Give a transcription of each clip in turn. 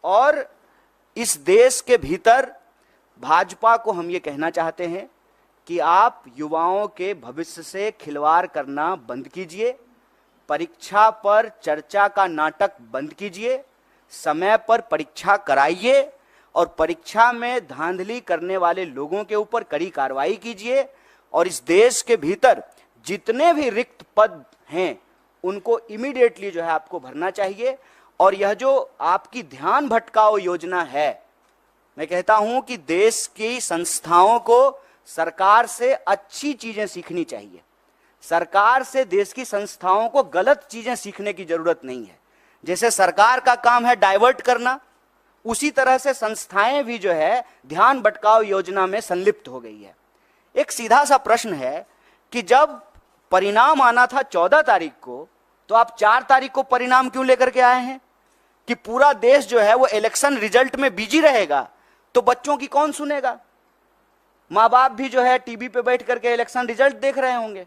और इस देश के भीतर भाजपा को हम ये कहना चाहते हैं कि आप युवाओं के भविष्य से खिलवाड़ करना बंद कीजिए, परीक्षा पर चर्चा का नाटक बंद कीजिए, समय पर परीक्षा कराइए और परीक्षा में धांधली करने वाले लोगों के ऊपर कड़ी कार्रवाई कीजिए और इस देश के भीतर जितने भी रिक्त पद हैं उनको इमीडिएटली जो है आपको भरना चाहिए। और यह जो आपकी ध्यान भटकाओ योजना है, मैं कहता हूं कि देश की संस्थाओं को सरकार से अच्छी चीजें सीखनी चाहिए। सरकार से देश की संस्थाओं को गलत चीजें सीखने की जरूरत नहीं है। जैसे सरकार का काम है डाइवर्ट करना, उसी तरह से संस्थाएं भी जो है ध्यान भटकाओ योजना में संलिप्त हो गई है। एक सीधा सा प्रश्न है कि जब परिणाम आना था 14 तारीख को, तो आप 4 तारीख को परिणाम क्यों लेकर के आए हैं? कि पूरा देश जो है वो इलेक्शन रिजल्ट में बिजी रहेगा तो बच्चों की कौन सुनेगा? माँ बाप भी जो है टीवी पे बैठ करके इलेक्शन रिजल्ट देख रहे होंगे,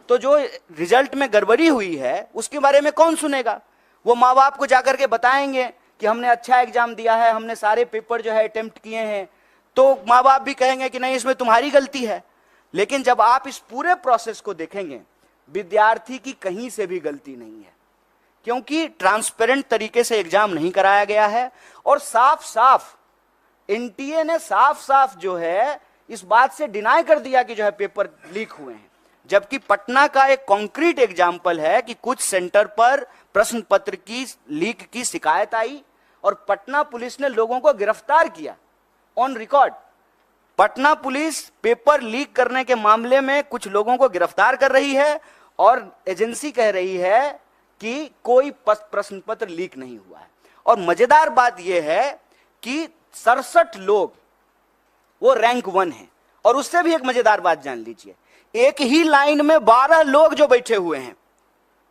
तो जो रिजल्ट में गड़बड़ी हुई है उसके बारे में कौन सुनेगा? वो माँ बाप को जाकर के बताएंगे कि हमने अच्छा एग्जाम दिया है, हमने सारे पेपर जो है अटेम्प्ट किए हैं, तो माँ बाप भी कहेंगे कि नहीं इसमें तुम्हारी गलती है। लेकिन जब आप इस पूरे प्रोसेस को देखेंगे, विद्यार्थी की कहीं से भी गलती नहीं है, क्योंकि ट्रांसपेरेंट तरीके से एग्जाम नहीं कराया गया है और साफ साफ एनटीए ने साफ साफ जो है इस बात से डिनाई कर दिया कि जो है पेपर लीक हुए हैं। जबकि पटना का एक कॉन्क्रीट एग्जाम्पल है कि कुछ सेंटर पर प्रश्न पत्र की लीक की शिकायत आई और पटना पुलिस ने लोगों को गिरफ्तार किया on record. Patna police paper leak करने के मामले में कुछ लोगों को गिरफ्तार कर रही है और एजेंसी कह रही है कि कोई प्रश्न पत्र लीक नहीं हुआ है। और मजेदार बात यह है कि 67 लोग वो रैंक 1 है। और उससे भी एक मजेदार बात जान लीजिए, एक ही लाइन में 12 लोग जो बैठे हुए हैं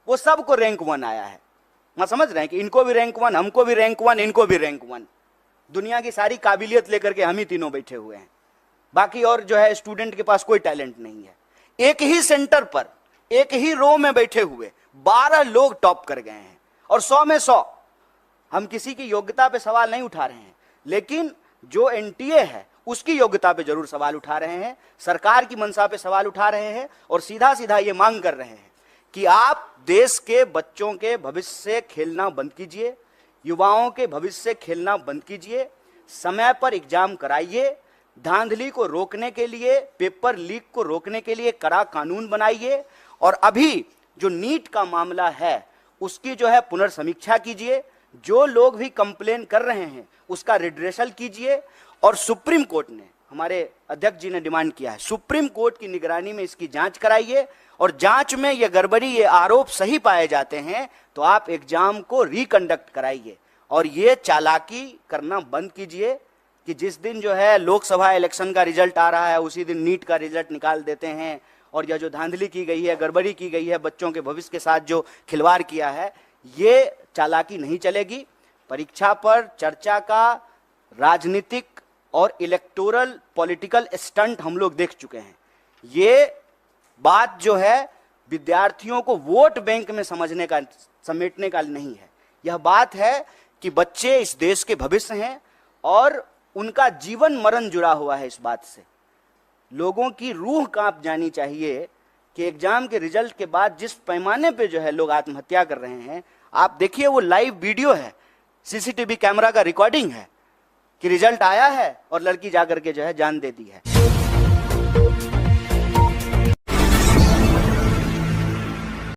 वो सबको रैंक 1 आया है। मैं समझ रहे हैं कि इनको भी रैंक 1, हमको भी रैंक 1, इनको भी रैंक 1। दुनिया की सारी काबिलियत लेकर के हम ही तीनों बैठे हुए हैं, बाकी और जो है स्टूडेंट के पास कोई टैलेंट नहीं है। एक ही सेंटर पर एक ही रो में बैठे हुए 12 लोग टॉप कर गए हैं और 100 में 100। हम किसी की योग्यता पे सवाल नहीं उठा रहे हैं, लेकिन जो एनटीए है उसकी योग्यता पे जरूर सवाल उठा रहे हैं, सरकार की मंशा पे सवाल उठा रहे हैं और सीधा सीधा ये मांग कर रहे हैं कि आप देश के बच्चों के भविष्य से खेलना बंद कीजिए, युवाओं के भविष्य से खेलना बंद कीजिए, समय पर एग्जाम कराइए, धांधली को रोकने के लिए, पेपर लीक को रोकने के लिए कड़ा कानून बनाइए और अभी जो नीट का मामला है उसकी जो है पुनर्समीक्षा कीजिए। जो लोग भी कंप्लेन कर रहे हैं उसका रिड्रेसल कीजिए और सुप्रीम कोर्ट ने, हमारे अध्यक्ष जी ने डिमांड किया है, सुप्रीम कोर्ट की निगरानी में इसकी जांच कराइए और जांच में ये गड़बड़ी, ये आरोप सही पाए जाते हैं तो आप एग्जाम को रिकंडक्ट कराइए और ये चालाकी करना बंद कीजिए कि जिस दिन जो है लोकसभा इलेक्शन का रिजल्ट आ रहा है उसी दिन नीट का रिजल्ट निकाल देते हैं। और यह जो धांधली की गई है, गड़बड़ी की गई है, बच्चों के भविष्य के साथ जो खिलवाड़ किया है, ये चालाकी नहीं चलेगी। परीक्षा पर चर्चा का राजनीतिक और इलेक्टोरल पॉलिटिकल स्टंट हम लोग देख चुके हैं। ये बात जो है विद्यार्थियों को वोट बैंक में समझने का, समेटने का नहीं है। यह बात है कि बच्चे इस देश के भविष्य हैं और उनका जीवन मरण जुड़ा हुआ है इस बात से। लोगों की रूह कांप जानी चाहिए कि एग्जाम के रिजल्ट के बाद जिस पैमाने पे जो है लोग आत्महत्या कर रहे हैं। आप देखिए, वो लाइव वीडियो है, सीसीटीवी कैमरा का रिकॉर्डिंग है कि रिजल्ट आया है और लड़की जाकर के जो है जान दे दी है।